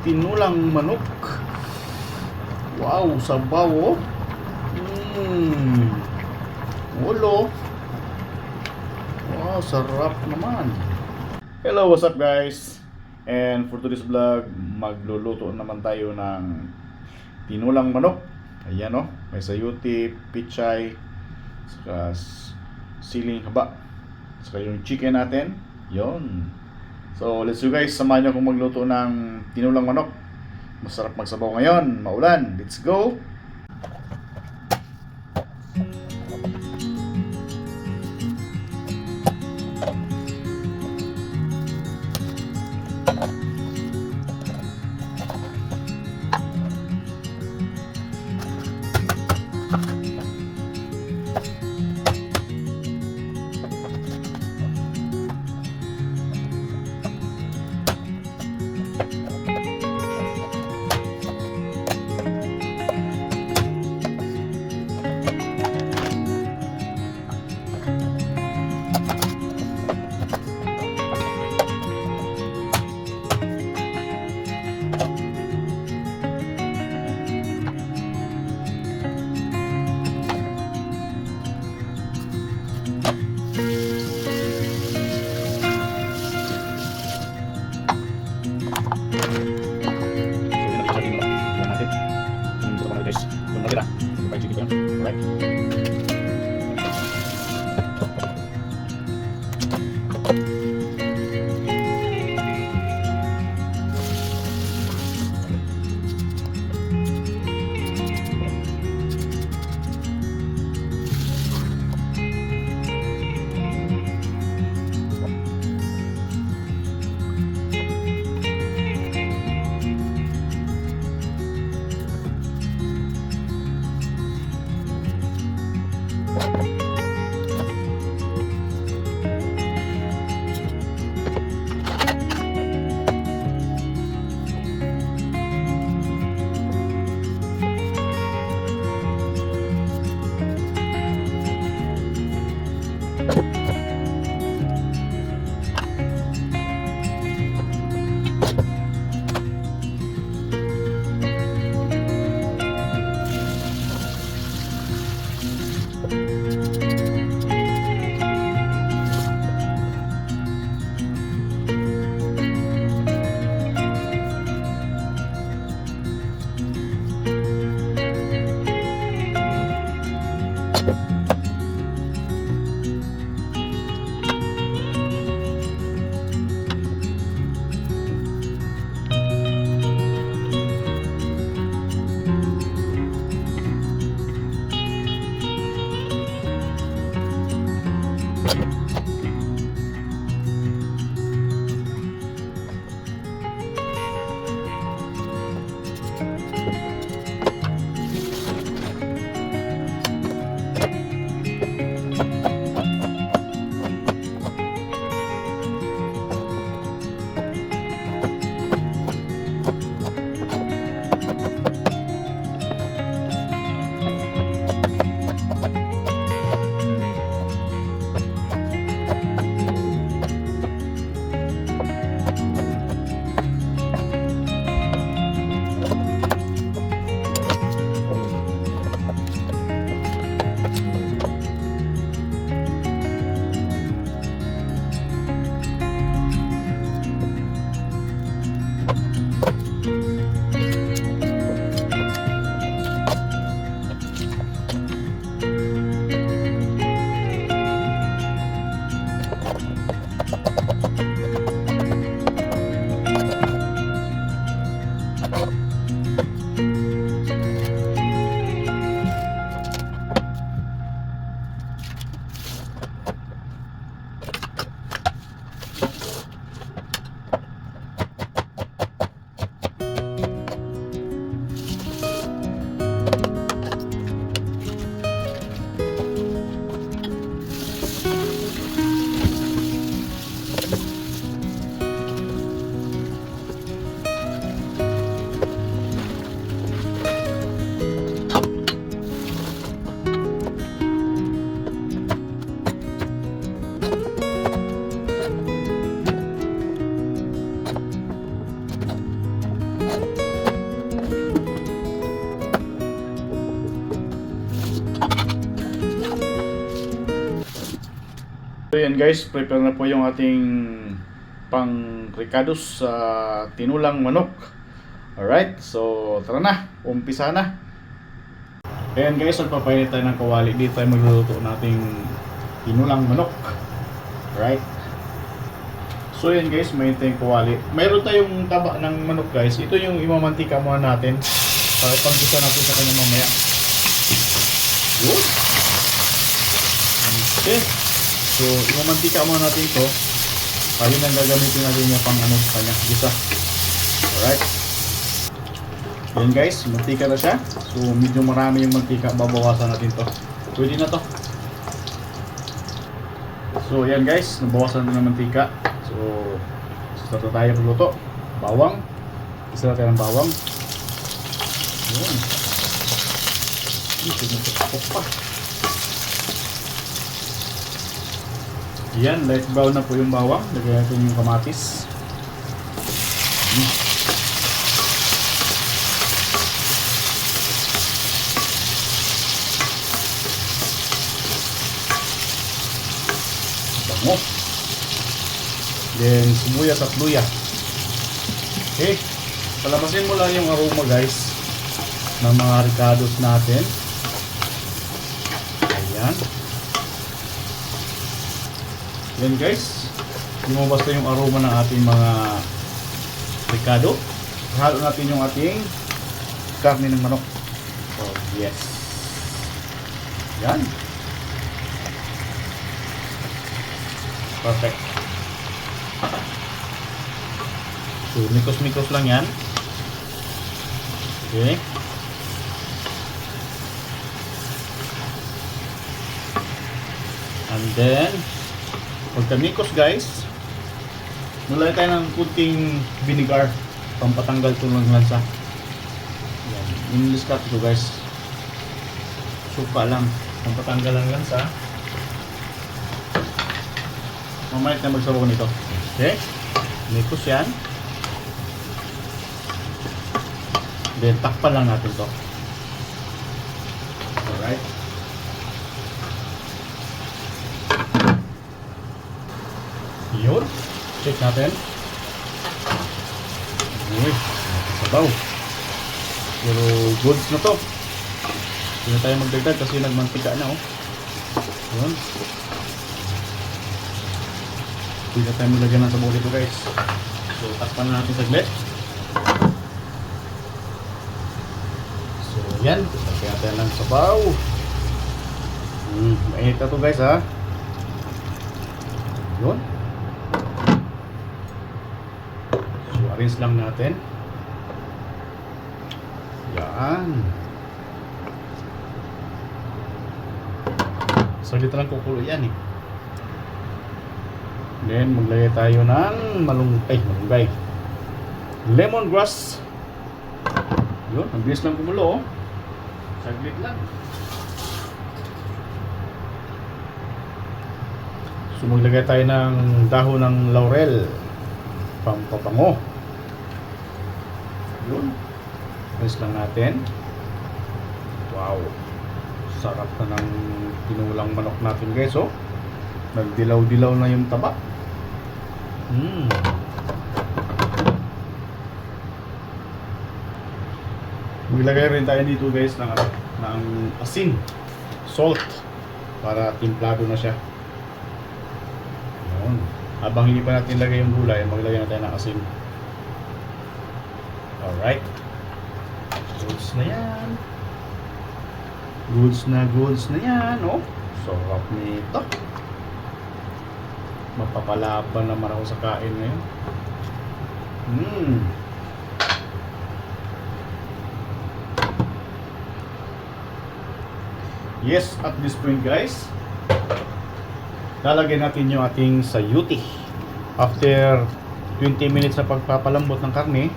tinulang manok. Wow, sabaw oh. Ulo. Wow, sarap naman. Hello, what's up guys? And for today's vlog, magluluto naman tayo ng tinulang manok. Ayan oh, may sayuti, pichay, saka siling haba, saka yung chicken natin. Yon. So let's go guys, samahan niyo akong magluto ng tinulang manok. Masarap magsabaw ngayon, maulan. Let's go! So yan guys, prepare na po yung ating pang ricados sa tinulang manok. Alright, so tara na, umpisa na. Ayan guys, magpapainit tayo ng kawali. Dito tayo magluluto nating tinulang manok. Alright. So yan guys, may tayong kawali. Mayroon tayong taba ng manok guys. Ito yung imamantika muna natin para pang-gisa natin sa kanya mamaya. Good. Okay. So, imamantika muna natin ito. Ayun ang gagamitin natin niya pang ano sa kanya, gisa. Alright. Yan guys, mantika na siya. So, medyo marami yung mantika. Babawasan natin to. Pwede na to. So, yan guys, nabawasan na ng mantika. So, start na tayo magluto. Bawang. Isa na tayo ng bawang. Yun. Ito nagkakapok pa. Yan, light brown na po yung bawang. Lagyan natin yung kamatis. Bango. Then, sibuyas at luya. Okay. Palabasin mo lang yung aroma guys ng mga ricados natin. Ayan. Yan guys, lumabas na yung aroma ng ating mga ricado. Halo natin yung ating karne ng manok. So yes. Yan. Perfect. So mikos-mikos lang yan. Okay. And then pagkamikos guys, nulay tayo ng kunting vinegar pampatanggal ito ng lansa. Yan, English cut ito guys. Suka lang, pampatanggal ng lansa. Mamaya tayo magsabaw nito. Okay, mikos yan. Then takpan lang natin to. Alright. Yun, check natin. Uy, sabaw. Pero goods na to. Hindi na tayo magdagdag kasi nagmantika na oh. Yun. Hindi na tayo maglagyan ng sabaw dito guys. So takpan na natin saglit. So yan, lagyan natin ng sabaw. Mainit na to guys ha. Yun. Rinse lang natin. Yan. Saglit lang kukulo yan eh. Then maglagay tayo ng malunggay. Lemongrass. Yun, ang bilis lang kumulo oh. Saglit lang. So maglagay tayo ng dahon ng laurel. Pampabango. Yun. Rinse lang natin. Wow. Sarap na ng tinulang manok natin guys oh. Nagdilaw-dilaw na yung taba. Maglagay rin tayo dito guys ng asin, salt para timplado na siya. Yun. Habang hindi pa natin lagay yung gulay, maglagay na tayo ng asin. Alright. Goods na yan. Goods na yan, oh. Sarap nito. Mapapalaban naman ako sa kain ngayon. Yes, at this point guys, lalagyan natin yung ating sayuti. After 20 minutes sa pagpapalambot ng karne,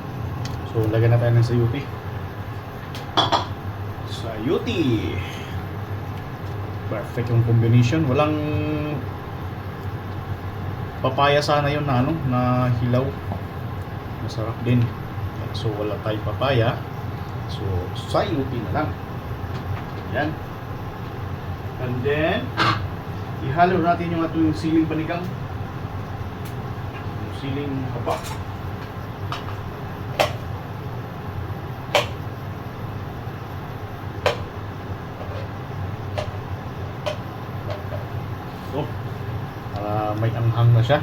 so lagyan na tayo ng sayuti. Sayuti. Perfect yung combination. Walang papaya sana yun na na hilaw. Masarap din. So wala tayong papaya. So sayuti na lang. Yan. And then ihalo natin yung ating siling panigang. Yung siling haba. So, may anghang na siya.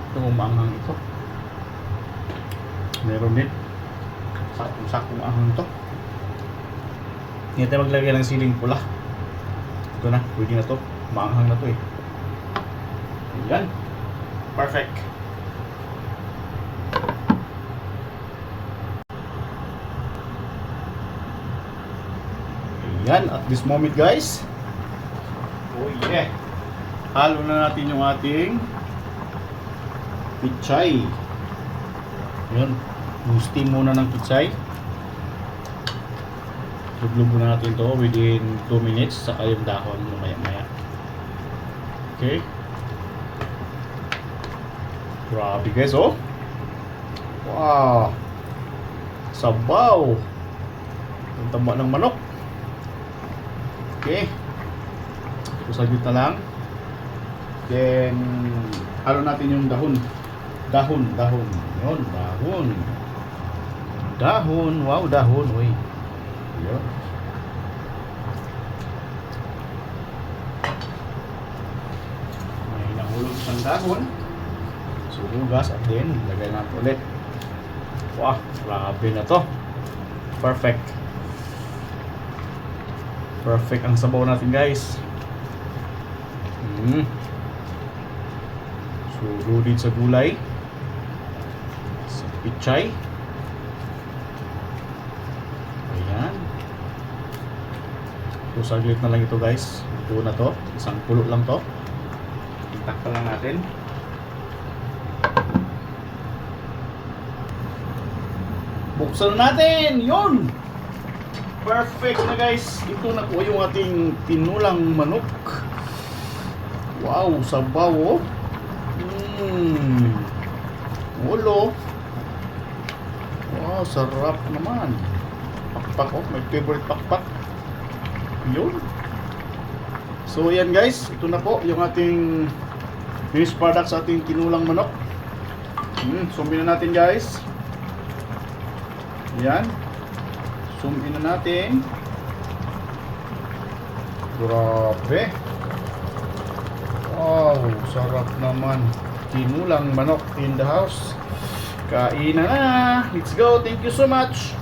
Ito, umaanghang ito. Meron din. Sakong-sakong anghang ito. Hindi tayo maglagay ng siling pula. Ito na, pwede na to. Maanghang na to eh. Ayan. Perfect. Ayan, at this moment guys. Oh yeah. Halo na natin yung ating pichay. Ayan. Yung steam muna ng pichay. Luglubo na natin to within 2 minutes. Saka yung dahon mo maya-maya. Okay. Grabe guys, oh. Wow. Sabaw. Ang taba ng manok. Okay. Saglit na lang. Then, halo natin yung dahon. Dahon. Yun, dahon. Dahon. Wow, dahon. Uy. Yun. May nahulog ng dahon. So, hugas at then, lagay natin ulit. Wow, grabe na to. Perfect. Perfect ang sabaw natin guys. So, loaded sa gulay. Sa pichay. Ayan. So, saglit na lang ito guys. Ito na to. Isang pulo lang to. Itakpan lang natin. Buksan natin! Yun! Perfect na guys. Ito na po yung ating tinulang manok. Wow, sabaw oh. Ulo. Wow, sarap naman. Pakpak oh, my favorite pakpak. Yun. So yan guys, ito na po yung ating finished product sa ating tinulang manok. Zoom in na natin guys. Yan. Zoom in na natin. Grabe. Wow, sarap naman. Tinulang manok in the house. Kain na na. Let's go. Thank you so much.